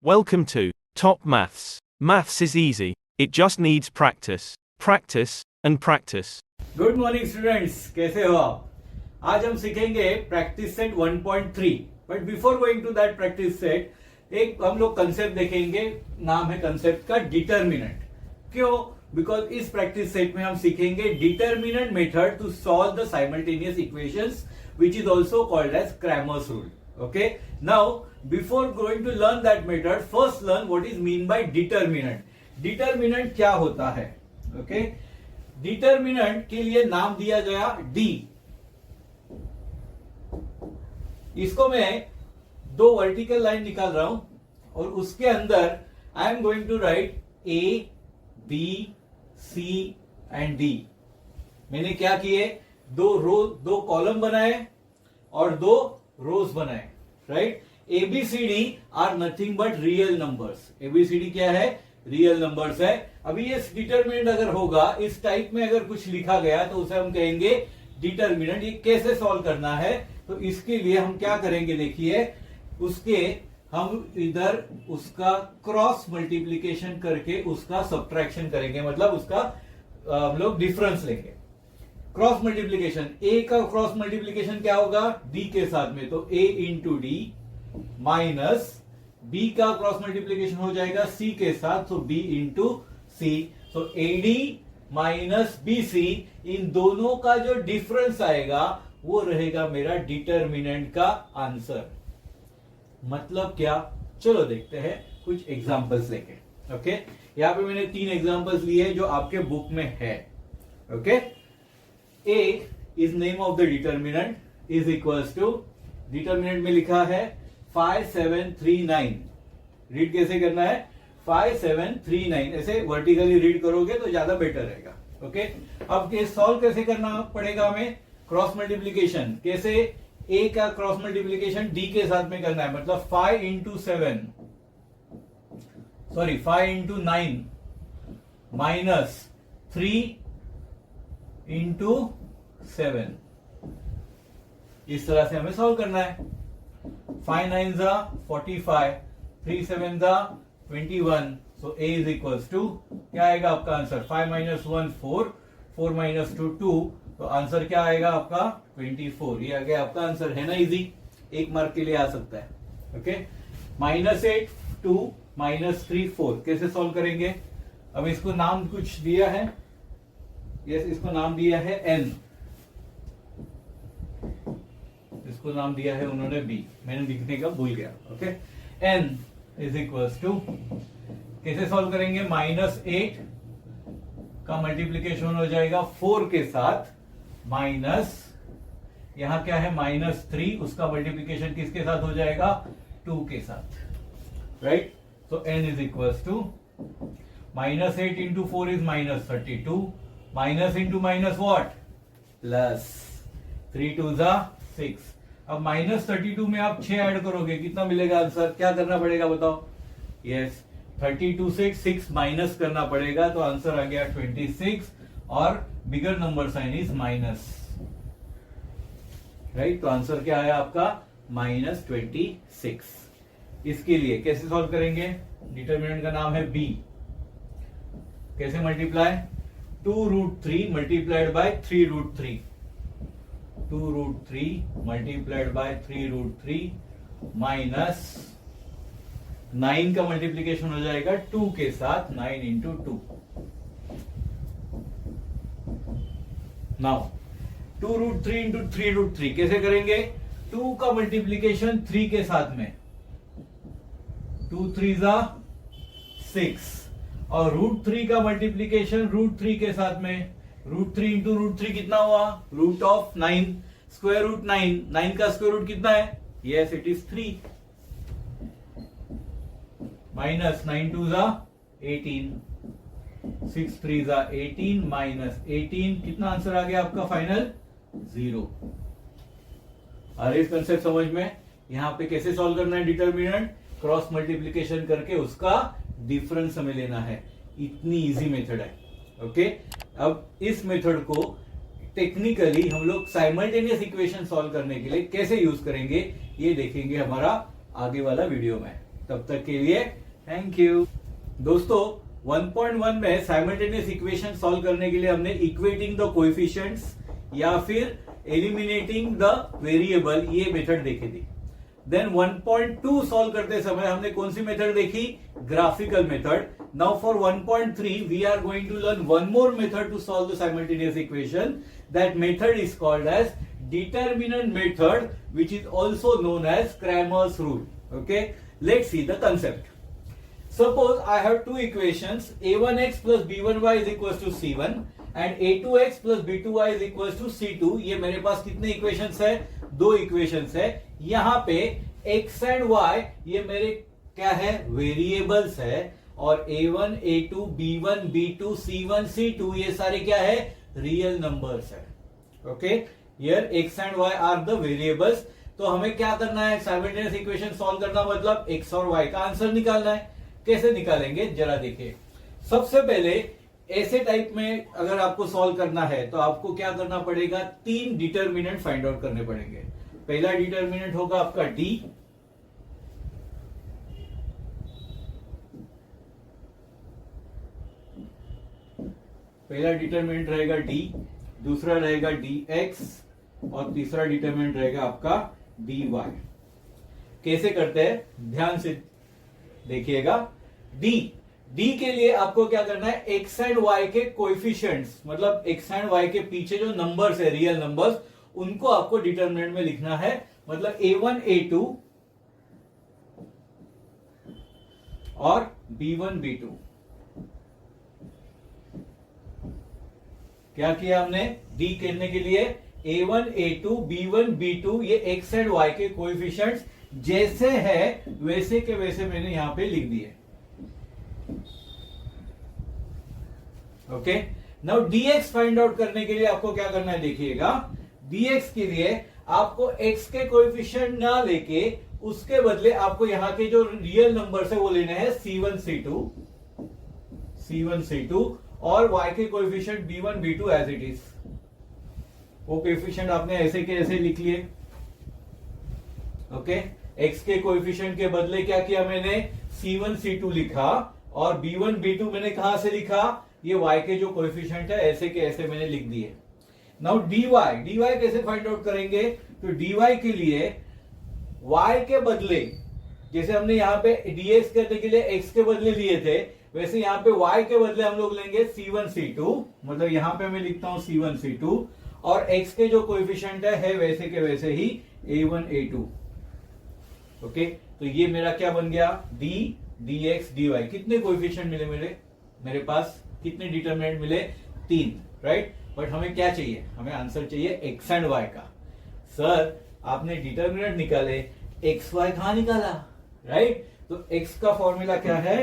Welcome to Top Maths. Maths is easy. It just needs practice. Practice and practice. Good morning students, कैसे हो आप? आज हम सीखेंगे practice set 1.3। But before going to that practice set एक हम लोग कंसेप्ट देखेंगे। नाम है कंसेप्ट का डिटर्मिनेंट। क्यों? बिकॉज इस प्रैक्टिस सेट में हम सीखेंगे determinant method to solve the simultaneous equations which is also called as Cramer's rule. Okay, now before going to learn that method, first learn what is mean by determinant. Determinant क्या होता है? Okay, determinant के लिए नाम दिया गया D। इसको मैं दो वर्टिकल लाइन निकाल रहा हूं और उसके अंदर I am going to write A, B, C and D। मैंने क्या किए? दो कॉलम बनाए और दो रोज बनाए, right? A B C D are nothing but real numbers. A B C D क्या है? रियल नंबर्स है। अभी ये डिटर्मिनेंट अगर होगा, इस टाइप में अगर कुछ लिखा गया तो उसे हम कहेंगे डिटर्मिनेंट। ये कैसे सॉल्व करना है? तो इसके लिए हम क्या करेंगे, देखिए, उसके हम इधर उसका क्रॉस मल्टीप्लीकेशन करके उसका सब्ट्रैक्शन करेंगे, मतलब उसका हम लोग डिफरेंस लेंगे। क्रॉस मल्टीप्लीकेशन, ए का क्रॉस मल्टीप्लीकेशन क्या होगा? डी के साथ में, तो ए इंटू डी माइनस बी का क्रॉस मल्टीप्लीकेशन हो जाएगा सी के साथ, तो बी इंटू सी। तो एडी माइनस बी सी, इन दोनों का जो डिफरेंस आएगा वो रहेगा मेरा डिटर्मिनेंट का आंसर। मतलब क्या? चलो देखते हैं कुछ एग्जांपल्स लेके। ओके, यहां पे मैंने 3 एग्जांपल्स लिए जो आपके बुक में है। Okay, A is name of the determinant is equals to, determinant में लिखा है 5739। रीड कैसे करना है? 5739 ऐसे वर्टिकली रीड करोगे तो ज्यादा बेटर रहेगा। ओके, अब ये सॉल्व कैसे करना पड़ेगा हमें? Cross multiplication. कैसे? A का क्रॉस मल्टीप्लीकेशन D के साथ में करना है, मतलब 5 इंटू 9 माइनस 3 इंटू 7। इस तरह से हमें सॉल्व करना है। 5 9 जा 45, 3 7 जा 21। सो A इज इक्वल्स टू, क्या आएगा आपका आंसर? 5 minus 1 4, 4 minus 2 2। तो आंसर क्या आएगा आपका? 24। ये आ गया आपका आंसर। है ना इजी? 1 मार्क के लिए आ सकता है। ओके, -8 2 -3 4 कैसे सॉल्व करेंगे? अब इसको नाम कुछ दिया है। यस, इसको नाम दिया है n, इसको नाम दिया है उन्होंने b, मैंने लिखने का भूल गया। Okay, n is equals to, कैसे सॉल्व करेंगे? -8 का मल्टीप्लीकेशन हो जाएगा 4 के साथ, माइनस यहां क्या है? -3, उसका मल्टीप्लीकेशन किसके साथ हो जाएगा? 2 के साथ, राइट? तो n is equals to -8 into 4 is -32, minus into minus what? Plus 3 2 जा 6। अब -32 में आप 6 ऐड करोगे, कितना मिलेगा आंसर? क्या करना पड़ेगा बताओ? यस, 32 से 6 माइनस करना पड़ेगा, तो आंसर आ गया 26 और bigger number sign is minus, right? तो आंसर क्या है आपका? -26। इसके लिए कैसे सॉल्व करेंगे? डिटर्मिनेंट का नाम है b। कैसे multiply? 2√3 multiplied by 3√3, 2√3 multiplied by 3√3 minus 9 का मल्टीप्लीकेशन हो जाएगा 2 के साथ, 9 इंटू 2। नाउ 2√3 इंटू 3√3 कैसे करेंगे? 2 का मल्टीप्लीकेशन 3 के साथ में, 2 3 जा 6, और √3 का मल्टीप्लीकेशन √3 के साथ में, √3 इंटू √3 कितना हुआ? √9, स्क्वायर रूट 9 का स्क्वायर रूट कितना है? यस, इट इज 3, माइनस 9 2 जा 18, 6 3 जा 18 माइनस 18, कितना आंसर आ गया आपका फाइनल? 0। अरे इस कंसेप्ट समझ में? यहां पे कैसे सॉल्व करना है डिटर्मिनेंट? क्रॉस मल्टीप्लीकेशन करके उसका डिफरेंस हमें लेना है। इतनी इजी मेथड है। ओके, अब इस मेथड को टेक्निकली हम लोग साइमल्टेनियस इक्वेशन सॉल्व करने के लिए कैसे यूज करेंगे, ये देखेंगे हमारा आगे वाला वीडियो में। तब तक के लिए थैंक यू। दोस्तों 1.1 में साइमल्टेनियस इक्वेशन सॉल्व करने के लिए हमने इक्वेटिंग द कोएफिशिएंट्स या फिर एलिमिनेटिंग द वेरिएबल ये मेथड देखी थी। देन 1.2 सॉल्व करते समय हमने कौन सी मेथड देखी? Graphical method. Now for 1.3 we are going to learn one more method to solve the simultaneous equation. That method is called as determinant method which is also known as Cramer's rule. Okay, let's see the concept. Suppose I have two equations, a1x plus b1y is equals to c1 and a2x plus b2y is equals to c2. ये मेरे पास कितने equations है? दो equations है। यहाँ पे x and y ये मेरे क्या है? वेरिएबल्स है। और a1, a2, b1, b2, c1, c2 ये सारे क्या है? रियल नंबर्स है। Okay, Here x and y are the variables। तो हमें क्या करना है? साइमल्टेनियस इक्वेशन सॉल्व करना मतलब x और y का आंसर निकालना है। कैसे निकालेंगे जरा देखिए। सबसे पहले ऐसे टाइप में अगर आपको सॉल्व करना है तो आपको क्या करना पड़ेगा? तीन डिटर्मिनेंट फाइंड आउट करने पड़ेंगे। पहला डिटर्मिनेंट होगा आपका d, पहला डिटर्मिनेंट रहेगा d, दूसरा रहेगा dx और तीसरा डिटरमिनेंट रहेगा आपका dy। कैसे करते हैं ध्यान से देखिएगा। d के लिए आपको क्या करना है? x एंड y के कोएफिशिएंट्स मतलब x एंड y के पीछे जो नंबर्स है रियल नंबर्स उनको आपको डिटरमिनेंट में लिखना है। मतलब a1 a2 और b1 b2। क्या किया हमने? d करने के लिए a1 a2 b1 b2 ये x एंड y के कोएफिशिएंट्स जैसे है वैसे के वैसे मैंने यहां पे लिख दिए। Okay, now dx find out करने के लिए आपको क्या करना है? देखिएगा, dx के लिए आपको x के कोएफिशिएंट ना लेके उसके बदले आपको यहां के जो रियल नंबर्स है वो लेने हैं c1 c2 और y के coefficient b1 b2 as it is. वो कोएफिशिएंट आपने ऐसे के ऐसे लिख लिए। ओके, x के कोएफिशिएंट के बदले क्या किया मैंने? c1 c2 लिखा और b1 b2 मैंने कहां से लिखा? ये y के जो कोएफिशिएंट है ऐसे के ऐसे मैंने लिख दिए। नाउ dy कैसे फाइंड आउट करेंगे? तो dy के लिए y के बदले जैसे हमने यहाँ पे dx करने के लिए x के बदले लिए थे वैसे यहाँ पे y के बदले हम लोग लेंगे c1 c2। मतलब यहाँ पे मैं लिखता हूं c1 c2 और x के जो कोएफिशिएंट है वैसे के वैसे ही a1 a2। ओके, तो ये मेरा क्या बन गया? d dx dy। कितने कोएफिशिएंट मिले मेरे पास? कितने डिटरमिनेंट मिले? 3, राइट। बट हमें क्या चाहिए? हमें आंसर चाहिए x एंड y का। सर आपने डिटरमिनेंट निकाले, x y कहां निकाला? राइट, तो x का फॉर्मूला क्या है?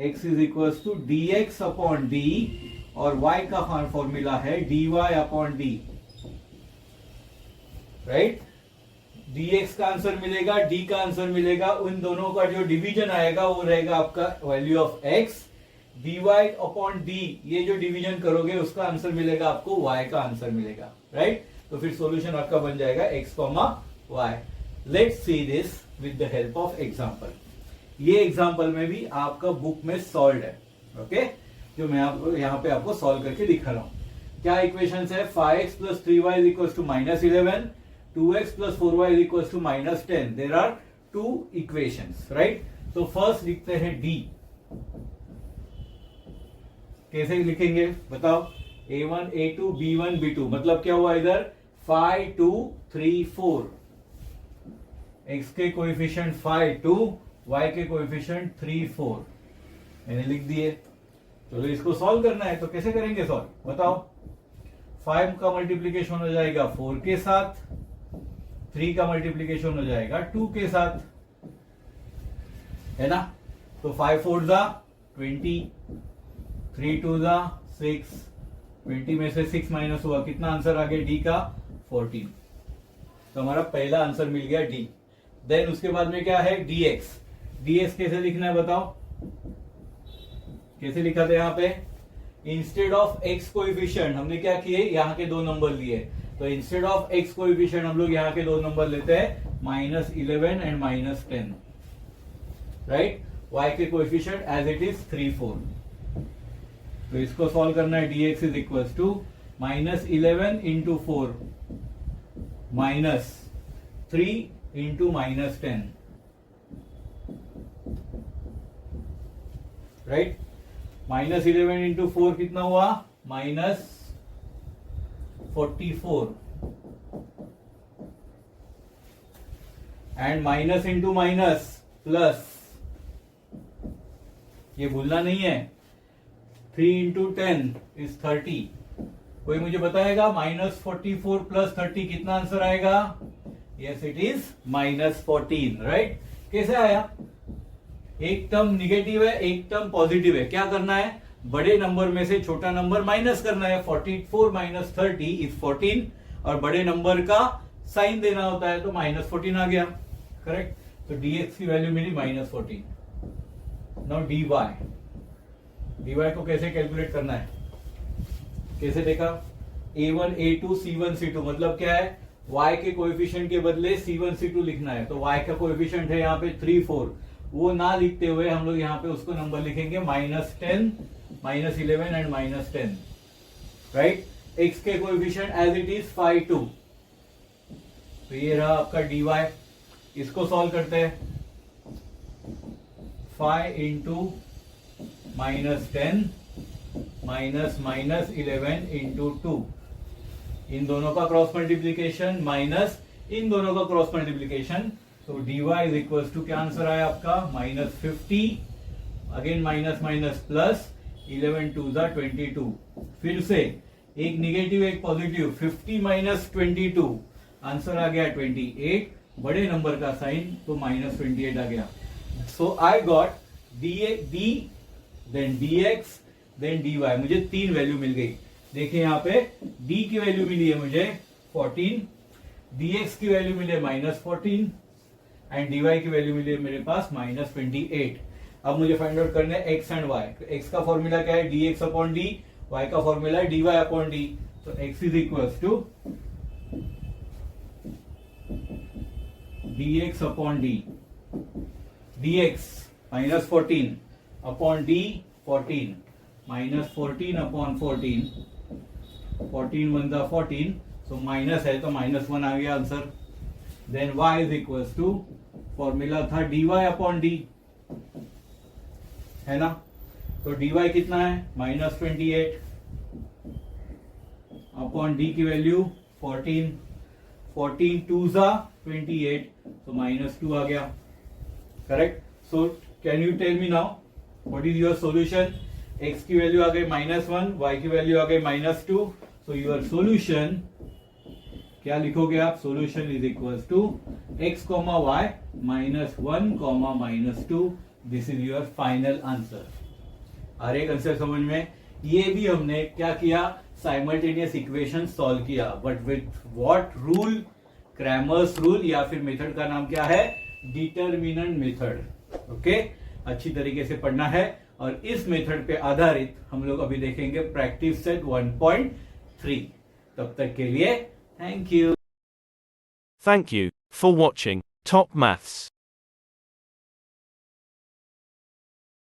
x is equal to dx upon d और y का फॉर्मूला है dy upon d। Right, dx का आंसर मिलेगा, d का आंसर मिलेगा। उन दोनों का जो डिवीजन आएगा वो रहेगा आपका value of x। dy upon d ये जो डिवीजन करोगे उसका आंसर मिलेगा आपको, y का आंसर मिलेगा। राइट, तो फिर सॉल्यूशन आपका बन जाएगा x, y। Let's see this with the help of example. ये एग्जांपल में भी आपका बुक में सॉल्व है। ओके, जो मैं आपको यहाँ पे आपको सॉल्व करके दिखा रहा हूं। क्या इक्वेशन है? 5x plus 3y is equal to -11, 2x plus 4y is equal to -10। There are two equations, right. तो फर्स्ट लिखते हैं d। कैसे लिखेंगे बताओ? a1 a2 b1 b2 मतलब क्या हुआ इधर? 5 2 3 4। x के कोएफिशिएंट 5 2, y के कोएफिशिएंट 3 4 मैंने लिख दिए। चलो इसको सॉल्व करना है तो कैसे करेंगे सॉल्व बताओ? 5 का मल्टीप्लीकेशन हो जाएगा 4 के साथ, 3 का मल्टीप्लीकेशन हो जाएगा 2 के साथ, है ना। तो 5 4 जा 20, 3 2 जा 6, 20 में से 6 माइनस हुआ, कितना आंसर आ गया डी का? 14। तो हमारा पहला आंसर मिल गया डी। देन उसके बाद में क्या है? dx। dx कैसे लिखना है बताओ? कैसे लिखा था यहाँ पे? इंस्टेड ऑफ x कोएफिशिएंट हमने क्या किए? यहाँ के दो नंबर लिए, तो इंस्टेड ऑफ x कोएफिशिएंट हम लोग यहाँ के दो नंबर लेते हैं, -11 एंड -10। राइट, y के कोएफिशिएंट एज इट इज 3 4। तो इसको सॉल्व करना है, dx is equals to -11 into 4 -3 into -10, right. -11 into 4 कितना हुआ, -44, and minus into minus plus, ये भूलना नहीं है, 3 इंटू 10 इज 30। कोई मुझे बताएगा -44 प्लस 30 कितना आंसर आएगा? Yes, it is -14, right. कैसे आया? एक टर्म निगेटिव है, एक टर्म पॉजिटिव है, क्या करना है, बड़े नंबर में से छोटा नंबर माइनस करना है। 44 माइनस 30 इज 14, और बड़े नंबर का साइन देना होता है, तो -14 आ गया, करेक्ट। तो dx की वैल्यू मिली -14। नाउ dy को कैसे कैलकुलेट करना है, कैसे देखा, a1 a2 c1 c2, मतलब क्या है, y के कोएफिशिएंट के बदले c1 c2 लिखना है। तो y का कोएफिशिएंट है यहाँ पे 3 4, वो ना लिखते हुए हम लोग यहाँ पे उसको नंबर लिखेंगे -10 -11 एंड -10, राइट। x के कोएफिशिएंट एज इट इज 5 2, तो ये रहा आपका dy। इसको सॉल्व करते हैं, 5 इंटू -10 -11 इंटू 2, इन दोनों का क्रॉस मल्टीप्लीकेशन माइनस इन दोनों का क्रॉस मल्टीप्लीकेशन, तो dy इज इक्वल टू, क्या आंसर आया आपका, -50, अगेन माइनस माइनस प्लस, 11 2 जा 22। फिर से एक निगेटिव एक पॉजिटिव, 50 माइनस 22, आंसर आ गया 28, बड़े नंबर का साइन, तो -28 आ गया। So I got d then dx then dy, मुझे 3 वैल्यू मिल गई। देखिए यहाँ पे d की वैल्यू मिली है मुझे 14, dx की वैल्यू मिली है -14, एंड dy की वैल्यू मिली है मेरे पास -28। अब मुझे फाइंड आउट करना है x एंड y। तो x का फॉर्मूला क्या है, dx अपॉन d, y का फॉर्मूला है dy अपॉन d। तो x is equals to dx upon d, dx -14 upon d 14, -14 upon 14, 14 1 जा 14, तो माइनस है तो -1 आ गया answer. Then y is equals to, formula था dy अपॉन d, है ना। तो dy कितना है, -28 अपॉन d की वैल्यू 14, 14 2 जा 28, तो -2 आ गया, correct. So can you tell me now what is your solution? x की वैल्यू आ गई -1, y की वैल्यू आ गई -2, सो योर सॉल्यूशन क्या लिखोगे आप? Solution is equals to x, y -1, -2, this is your final answer. हर एक आंसर समझ में? ये भी हमने क्या किया, साइमल्टेनियस इक्वेशन सॉल्व किया, but with what rule? Cramer's rule, या फिर मेथड का नाम क्या है, डिटरमिनेंट मेथड। ओके, अच्छी तरीके से पढ़ना है, और इस मेथड पे आधारित हम लोग अभी देखेंगे प्रैक्टिस सेट 1.3। तब तक के लिए thank you. Thank you for watching Top Maths.